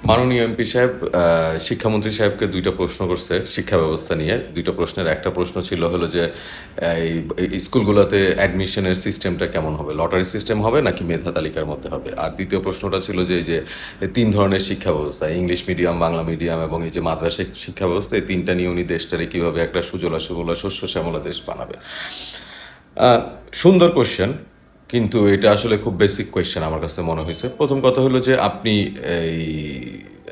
মাননীয় এমপি সাহেব শিক্ষামন্ত্রী সাহেবকে ২টা প্রশ্ন করছে শিক্ষা ব্যবস্থা নিয়ে। ২টা প্রশ্নের একটা প্রশ্ন ছিল হলো যে, এই স্কুলগুলোতে অ্যাডমিশনের সিস্টেমটা কেমন হবে? লটারি সিস্টেম হবে নাকি মেধা তালিকার মধ্যে হবে? আর ২য় প্রশ্নটা ছিল যে, এই যে ৩ ধরনের শিক্ষা ব্যবস্থা, ইংলিশ মিডিয়াম, বাংলা মিডিয়াম এবং এই যে মাদ্রাসা শিক্ষা ব্যবস্থা, এই ৩টা নিয়ে উনি দেশটারে কীভাবে একটা সুজলা সুফলা শস্য শ্যামলা দেশ বানাবে। সুন্দর কোয়েশ্চেন, কিন্তু এটা আসলে খুব বেসিক কোয়েশ্চেন আমার কাছে মনে হয়েছে। প্রথম কথা হলো যে আপনি এই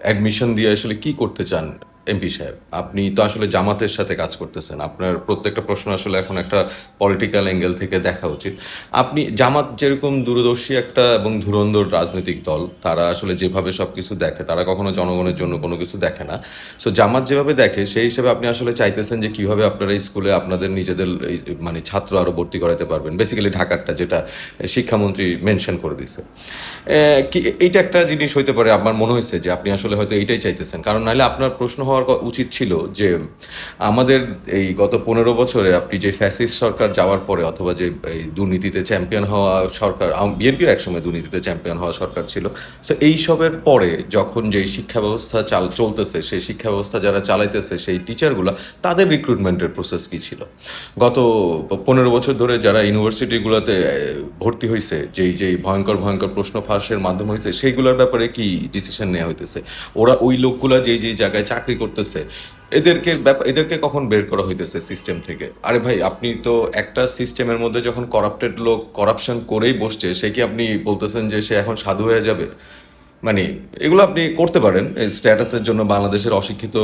অ্যাডমিশন দিয়ে আসলে কি করতে চান এমপি সাহেব? আপনি তো আসলে জামাতের সাথে কাজ করতেছেন। আপনার প্রত্যেকটা প্রশ্ন আসলে এখন একটা পলিটিক্যাল অ্যাঙ্গেল থেকে দেখা উচিত। আপনি জামাত যেরকম দূরদর্শী একটা এবং ধুরন্ধর রাজনৈতিক দল, তারা আসলে যেভাবে সব কিছু দেখে, তারা কখনো জনগণের জন্য কোনো কিছু দেখে না। সো জামাত যেভাবে দেখে সেই হিসেবে আপনি আসলে চাইতেছেন যে কীভাবে আপনারা স্কুলে আপনাদের নিজেদের এই মানে ছাত্র আরও ভর্তি করাতে পারবেন। বেসিক্যালি ঢাকারটা যেটা শিক্ষামন্ত্রী মেনশন করে দিয়েছে। কি এইটা একটা জিনিস হইতে পারে, আমার মনে হয়েছে যে আপনি আসলে হয়তো এইটাই চাইতেছেন। কারণ নাহলে আপনার প্রশ্ন হওয়ার উচিত ছিল যে আমাদের এই গত ১৫ বছরে আপনি যে ফ্যাসিস্ট সরকার যাওয়ার পরে অথবা যে এই দুর্নীতিতে চ্যাম্পিয়ন হওয়া সরকার, বিএনপিও একসময় দুর্নীতিতে চ্যাম্পিয়ন হওয়া সরকার ছিল। সো এইসবের পরে যখন যেই শিক্ষা ব্যবস্থা চলতেছে, সেই শিক্ষা ব্যবস্থা যারা চালাইতেছে সেই টিচারগুলো, তাদের রিক্রুটমেন্টের প্রসেস কী ছিল? গত ১৫ বছর ধরে যারা ইউনিভার্সিটিগুলোতে ভর্তি হয়েছে, যেই ভয়ঙ্কর ভয়ঙ্কর প্রশ্ন ফাঁসের মাধ্যমে হয়েছে, সেইগুলোর ব্যাপারে কি ডিসিশন নেওয়া হইতেছে? ওরা ওই লোকগুলা যেই জায়গায় চাকরি করতেছে, এদেরকে কখন বের করা হইতেছে সিস্টেম থেকে? আরে ভাই, আপনি তো একটা সিস্টেমের মধ্যে যখন করাপ্টেড লোক করাপশন করেই বসছে, সে কি আপনি বলতেছেন যে সে এখন সাধু হয়ে যাবে? মানে এগুলো আপনি করতে পারেন স্ট্যাটাসের জন্য। বাংলাদেশের অশিক্ষিত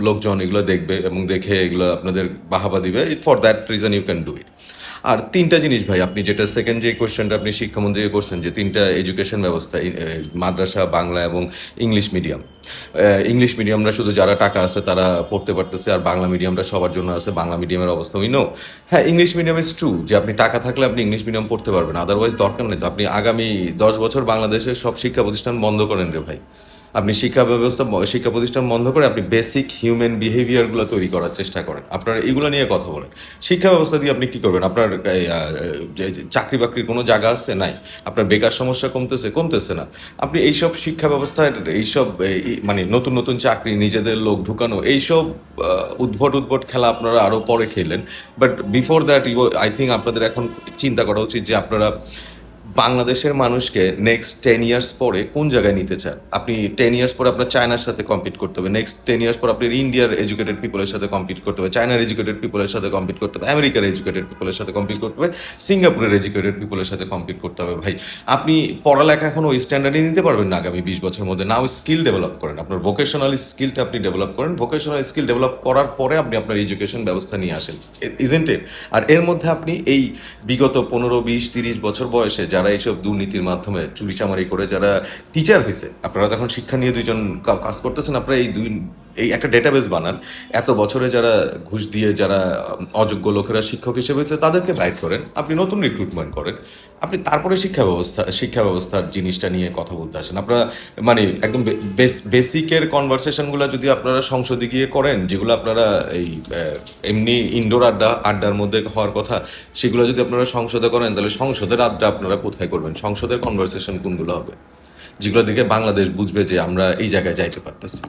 লোকজন এগুলো দেখবে এবং দেখে এগুলো আপনাদের বাহাবা দিবে। For that reason you can do it. আর ৩টা জিনিস ভাই, আপনি যেটা সেকেন্ড যে কোয়েশ্চেনটা আপনি শিক্ষামন্ত্রীকে করছেন যে ৩টা এডুকেশন ব্যবস্থা, মাদ্রাসা, বাংলা এবং ইংলিশ মিডিয়াম। ইংলিশ মিডিয়ামরা শুধু যারা টাকা আছে তারা পড়তে পারতেছে, আর বাংলা মিডিয়ামটা সবার জন্য আছে। বাংলা মিডিয়ামের অবস্থা উই নো। হ্যাঁ, ইংলিশ মিডিয়াম ইজ ট্রু যে আপনি টাকা থাকলে আপনি ইংলিশ মিডিয়াম পড়তে পারবেন, আদারওয়াইজ দরকার নেই তো। আপনি আগামী ১০ বছর বাংলাদেশের সব শিক্ষা প্রতিষ্ঠান বন্ধ করেন রে ভাই। আপনি শিক্ষা প্রতিষ্ঠান বন্ধ করে আপনি বেসিক হিউম্যান বিহেভিয়ারগুলো তৈরি করার চেষ্টা করেন। আপনারা এগুলো নিয়ে কথা বলেন। শিক্ষা ব্যবস্থা দিয়ে আপনি কী করবেন? আপনার চাকরি বাকরির কোনো জায়গা আছে? নাই। আপনার বেকার সমস্যা কমতেছে না। আপনি এইসব শিক্ষা ব্যবস্থার এইসব মানে নতুন নতুন চাকরি, নিজেদের লোক ঢুকানো, এইসব উদ্ভট খেলা আপনারা আরও পরে খেললেন। But before that I think আপনাদের এখন চিন্তা করা উচিত যে আপনারা বাংলাদেশের মানুষকে নেক্সট 10 ইয়ার্স পরে কোন জায়গায় নিতে চান? আপনি 10 ইয়ার্স পরে আপনার চায়নার সাথে কম্পিট করতে হবে। নেক্সট 10 ইয়ার্স পর আপনার ইন্ডিয়ার এডুকেটেড পিপলের সাথে কম্পিট করতে হবে, চায়নার এডুকেটেড পিপলের সাথে কম্পিট করতে হবে, আমেরিকার এডুকেটেড পিপলের সাথে কম্পিট করতে হবে, সিঙ্গাপুরের এডুকেটেড পিপলের সাথে কম্পিট করতে হবে। ভাই, আপনি পড়ালেখা এখন ওই স্ট্যান্ডার্ডে নিতে পারবেন না আগামী 20 বছরের মধ্যে। নাও স্কিল ডেভেলপ করেন, আপনার ভোকেশনাল স্কিলটা আপনি ডেভেলপ করেন। ভোকেশনাল স্কিল ডেভেলপ করার পরে আপনি আপনার এডুকেশন ব্যবস্থা নিয়ে আসেন, ইজেন্ট ইট? আর এর মধ্যে আপনি এই বিগত 15, 20, 30 বছর বয়সে যারা এইসব দুর্নীতির মাধ্যমে চুরিচামারি করে যারা টিচার হয়েছে, আপনারা তখন শিক্ষা নিয়ে দুইজন কাজ করতেছেন, আপনারা এই একটা ডেটাবেস বানান। এত বছরে যারা ঘুষ দিয়ে যারা অযোগ্য লোকেরা শিক্ষক হিসেবে হয়েছে তাদেরকে বাইর করেন, আপনি নতুন রিক্রুটমেন্ট করেন। আপনি তারপরে শিক্ষা ব্যবস্থার জিনিসটা নিয়ে কথা বলতে আসেন। আপনারা মানে একদম বেসিকের কনভারসেশনগুলো যদি আপনারা সংসদে গিয়ে করেন, যেগুলো আপনারা এই এমনি ইনডোর আড্ডার মধ্যে হওয়ার কথা, সেগুলো যদি আপনারা সংসদে করেন, তাহলে সংসদের আড্ডা আপনারা কোথায় করবেন? সংসদের কনভারসেশন কোনগুলো হবে যেগুলো দেখে বাংলাদেশ বুঝবে যে আমরা এই জায়গায় যাইতে পারতেছি?